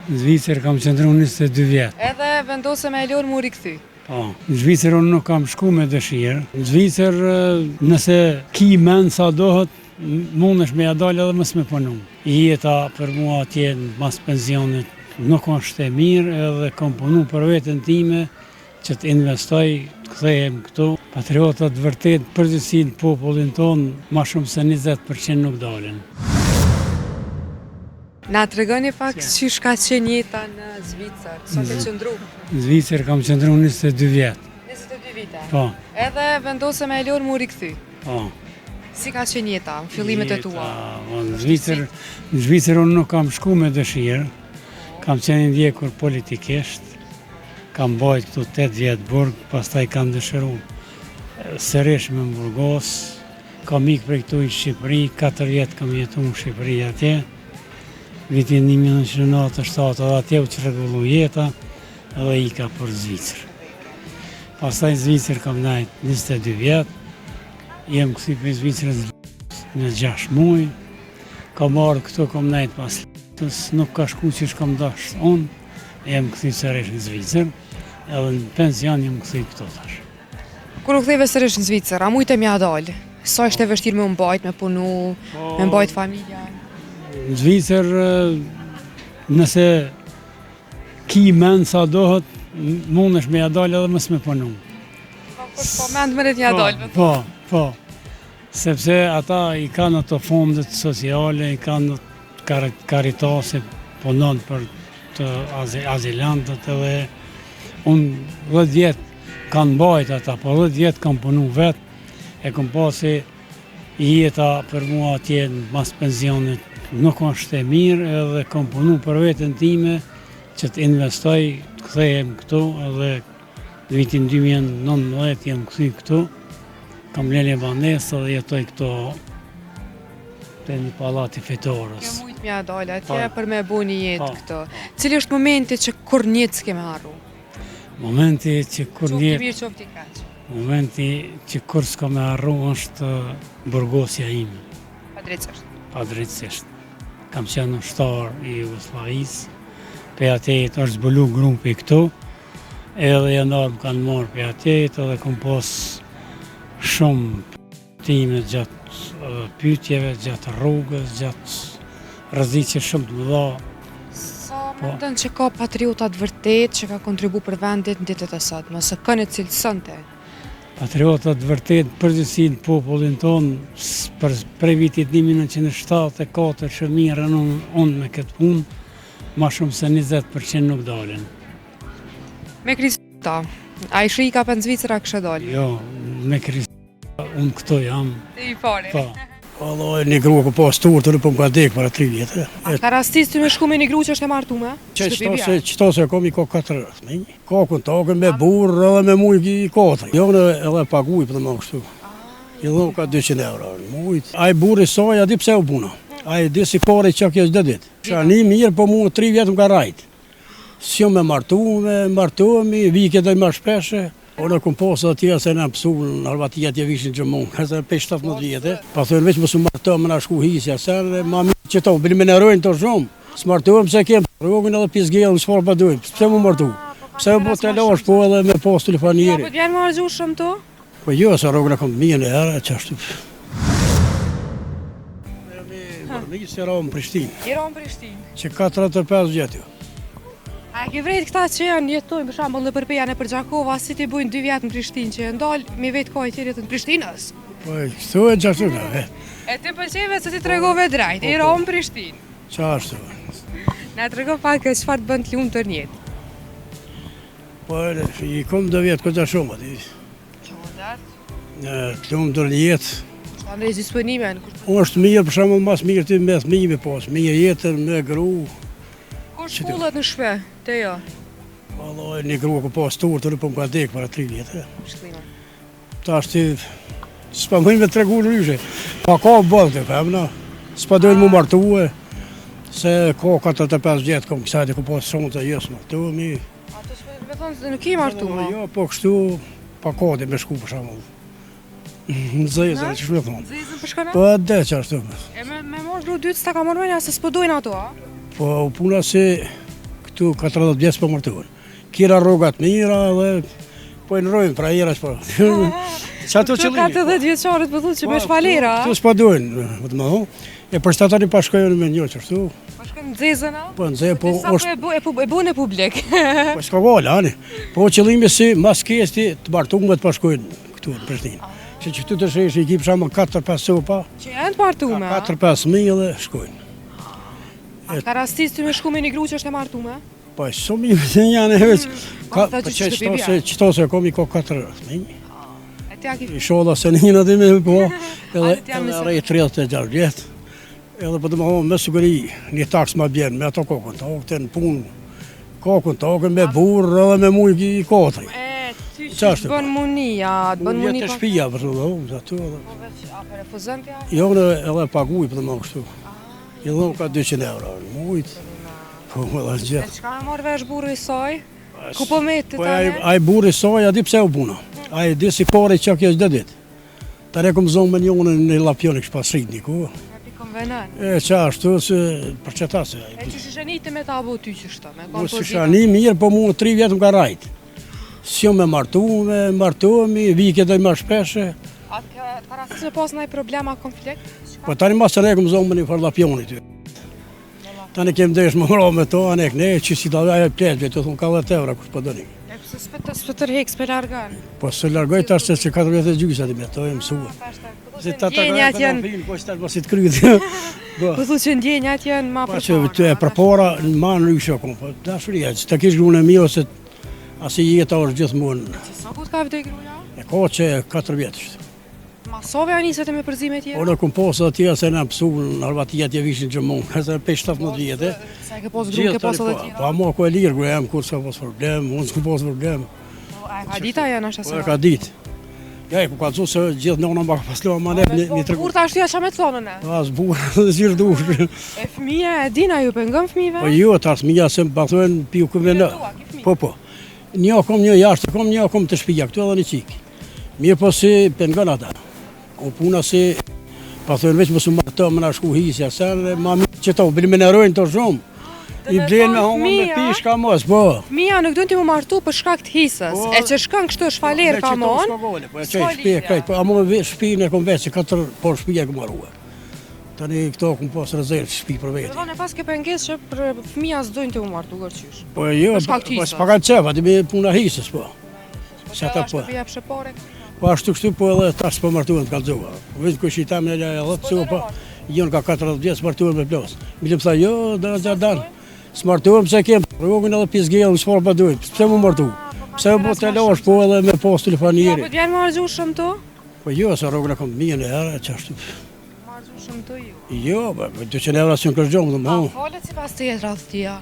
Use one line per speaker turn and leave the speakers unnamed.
Në Zvicër kam qëndru 22 vjetë.
Edhe vendose me e lorë mu rikëthy.
Po, në Zvicër unë nuk kam shku me dëshirë. Në Zvicër nëse ki men sa dohet, mundesh me ja dalë edhe mos me punu. Jeta për mua atje mas pensionit nuk është e mirë edhe kam punu për vetën time që të investoj, të kthehem këtu. Patriotat vërtet përgjithësi në popullin tonë ma shumë se 20% nuk dalin.
Na të regoni pak që shka qenë jeta në Zvicër, sa ke qëndru?
Në Zvicër kam qëndru 22 vjetë.
22 vite?
Po.
Edhe vendose me e lorë mu rikëthy?
Po.
Si ka qenë jeta, në fillimet e tua?
Në Zvicër unë nuk kam shku me dëshirë, kam qenë ndjekur politikisht, kam bajt këtu 8 vjetë burg, pastaj kam dëshiru sërish me Burgos, kam ikë për këtu i Shqipëri, 4 vjetë kam jetu në Shqipëri atje, vitin 1997 edhe atje u që regullu jeta edhe ika për Zvicër. Pastaj Zvicër kam najt 22 vjetë, jem këthi për Zvicërës në 6 muaj, kam arë këtu kam najt pas lëtës, nuk ka shku që shkam dasht unë, jem këthi sërish në Zvicër, edhe në pension jem këthi këto tash.
Kur u ktheve sërish në Zvicër, a mujtë e mja dalë? Sa ishte vështirë me mbajt, me punu, me mbajt familja?
Në Zvicër, nëse ki men sa dohet, mundesh me ja dalë edhe mos me punu.
Po mend më ja dalë?
Po. Sepse ata i kanë ato fondet sociale, i kanë Karitase, punon për të azilantët edhe unë 10 vjetë kanë bajt ata, po 10 vjetë kanë punu vetë, e kam pasi jeta për mua atje mas pensionit nuk është e mirë edhe kam punu për vetën time që të investoj, të kthehem këtu edhe në vitin 2019 jem kthy këtu, kam lënë banesë dhe jetoj këtu te një pallati fitorës.
Kjo mujtë mja dalë atje për me bu një jetë këtu. Cili është momenti që kur njëtë s'ke me harru?
Momenti që kur
Qofti mirë, qofti kaq.
Momenti që kur s'ka me harru është burgosja ime. Padrejtësisht. Kam qenë ushtar i Jugosllavisë, pe atjet është zbulu grupi këtu, edhe jandarë më kanë marrë pe atjet, edhe kam pas shumë time gjatë pyetjeve, gjatë rrugës, gjatë rreziqe shumë të mëdha.
Sa mendon që ka patriotat vërtet që ka kontribu për vendit në ditët e sotme, ose kanë e cilësonte?
Patriotat vërtet përgjithësi në popullin tonë prej vitit 1974 që mirën unë me këtë punë, ma shumë se 20% nuk dalin.
Me krisita, a i shri ka për në Zvicër a kështë dalë?
Jo, me krisita, unë këto jam.
Dhe i pare?
Po.
Allah, një gru ku pas turë, në po më ka dekë para 3 vjetë.
A ka rastis të me shku me një gru që është e martume?
Qëto se kom i ka 4 rëth, ka kontakën me burë edhe me mujë i 4. Jo në edhe paguj për të më kështu. I dhëmë ka 200 euro në mujtë. A i burë i saj, a di pse u buna. A i di si kore që kjo është dit. Shani mirë, po mu 3 vjetë më ka rajtë. Si jo me martuemi, vike dhe më shpeshe. Unë kom posë atje se në pësu në Arvatia atje vishin që mund, këse 5-17 vjetë. Pa thërën veç më su martohem në shku hisja, se ma mirë që to, bëni me në rojnë të shumë. Së martohem se kemë rogën edhe pizgellë, në shfarë pa dojmë, pëse më martu? Pëse më po të lash po edhe me posë telefonjeri.
Po t'vjenë më argju shumë to?
Po jo, se rogën e kom të mirë në herë, që ashtu. Një se ra në Prishtinë.
I ra në Prishtinë?
Që 45 vjetë jo.
A ke vrejt këta që janë jetojnë për shambull në përpeja në për Gjakova, si ti bujnë 2 vjetë në Prishtinë që ndalë me vetë ka i tjerit në Prishtinës?
Po e këtu e gjashtu në vetë.
E ti përqeve se ti të regove drejt, i ra në Prishtinë?
Qa ashtu?
Na të rego pak e qëfar të bënd të lumë të njetë?
Po i kom 2 vjetë këtë shumë ati.
Që më dartë?
Të lumë të njetë.
Qa në rejtë disponime?
është mirë për shumë mas mirë ti me thmimi pas, mirë jetër, me gru.
Kur shkullet në shpe, te jo?
Allah, një gru ku pas turë të po më ka dekë para 3 vjetë.
Shklima.
Ta është ti, s'pa mëjnë me të regu në ryshe. Pa ka bëllë të femna, s'pa dojnë mu martuë, se ka 45 vjetë kom kësajti ku pas shumë të jesë martuëmi.
A të shpe, me thonë, nuk i martuë?
Jo, po kështu, pa ka di me shku për shumë. Në zezën, që shme thonë.
Zezën për shkona?
Po edhe që ashtu.
E me mosh gru dytë s'ta ka mormenja se s'po dojnë ato, a?
Po puna se këtu 40 vjeç po martuar. Kira rrogat mira dhe po e ndrojmë pra jerash po. Çato
Që
qëllimi.
40 vjeçarit po thotë që me shfalera.
Tu s'po duhen, vetëm aho. E përshtatari pa shkojnë me një çështu.
Po shkojnë nxezën a?
Po nxe po
Sa po e bune publik.
po s'ka gola ani. Po qëllimi si mas kesti të martuar të pa shkojnë këtu në Prishtinë. Që këtu të shesh ekip shama 4-5 sopa,
Që janë të martume, a?
4-5 dhe shkojnë.
A ka rastis të me shku me një gru që është e martume?
Po shumë i janë veç. Ka
tha
po
që shtëpi bia.
çto se komi ko 4 fëmijë.
E tja ki...
I sholla se një në dhime po, edhe
Atë t'jam nëse-
rrej 36 vjet. Edhe po të më thonë me siguri një taks ma bjen me ato kokën, të në punë, kokën, tokën me burrë edhe me mujë i kotri.
E, ty që
Qa është
të bën munia, të bën
Unë
muni
jetë
pa...
shtëpia për shumë, aty edhe.
Po veç, a për refuzën t'ja?
Jo në edhe paguj për të më kështu. I dhëmë ka 200 euro, mujtë. Po më dhe
E
gjithë.
qka e marrë vesh burri i saj? Ku po me të
Po
tane?
ai burri soj, a di pse u buna. Ai di si kore që kjo është dit. Ta ne kom zonë me njone në lapjoni kështë pasrit një ku.
E pikon venen.
E qa ashtu se për që ta se.
E që shishëniti me ta bu ty që shto, me
Mos
kompozita.
isha një mirë, po mu 3 vjetë më ka rajtë. Si me martuemi, vike dhe më shpeshe.
A ka rastis me pas nëjë problema, konflikt?
Po tani mas të ne kom zonë me një farlapjoni ty. Tani kem desh më mra me to, anek ne, që si ta ajo pletë, të thunë ka 10 euro, kush po dëni.
E pëse s'pe tërhek, s'pe largan?
Po se largoj tash se që 4 vjetë e gjysa ti me to e mësua. Se ta ta
Ndjenjat janë,
po që tash mos i të kryet.
po thu që ndjenjat janë ma
Pa që të e përpora në ma në rysho kom, po dashuria, që të kish grunë e mi ose asi jeta është gjithmonë.
Sa ku t'ka vdej gruja?
E ka që 4 vjetë është.
Masove a njësët e me përzime tjera?
Unë kom posë dhe tjera se në pësu në Arvatia tje vishin që mund, ka se 5-17 vjetë.
Sa e ke pos gru, ke pos edhe
Po
tjera?
ama ko e lirë gruja jam kur s'ka pos problem, unë s'ku pos problem.
A ka dita janë ashtë
Po e
asë?
ka ditë. Ja e ku ka të se gjithë nëna ma ka paslo ma nef një të
Kur ta ashtu ja qa me të thonën e?
As burë dhe zirë dushë.
E fëmija e dina ju për ngëm fëmive?
Po jo, ta s'mija se më pathojnë piu këve në. Po po. Një kom një jashtë, kom një kom të shpija, këtu edhe një qikë. Mirë po si pengon ata. O puna si, pathojnë veç më su marto më na shku hisja, se dhe ma mirë që to, bëni me nërojnë të shumë. I
me
blenë me
thonë
homo me
fëmija-
pishka mos, po.
Fëmija nuk do t'i mu martu për shkak të hisës,
Po,
e që shkën kështu shfaler ka mon,
Po e
s'ka
qoj shpi e
lidhje.
krejt, po amo me shpinë e kom veç, që 4 por shpija e kom marrua. Tani këto kom pas rezervë shpi për
dhe
veti.
dhone pas ke penges që për fëmija s'dojnë t'i mu martu gërqysh.
Po jo,
Për shkak të
po
hisës.
s'pa ka qef, ati me puna hisës, po. Që ata po.
Ashtë për pore.
Po ashtu kështu po edhe tash po martuan të kalzova. Vetë kush i tam në 10 sopa, jon ka 40 vjeç martuan me plos. Mi lëm tha jo, dan. Smartuam se kem rrogën edhe pjesgell, çfarë po duhet? Pse më martu? Pse po të losh po edhe me post
Ja,
telefonieri.
po t'vjen më argjushëm të?
Po jo, sa rrogën e kom mirë herë çashtu.
Më argjushëm të ju.
Jo, po 200 euro s'u kërgjom
A
domthon.
falet si pas të jetë rrath tia?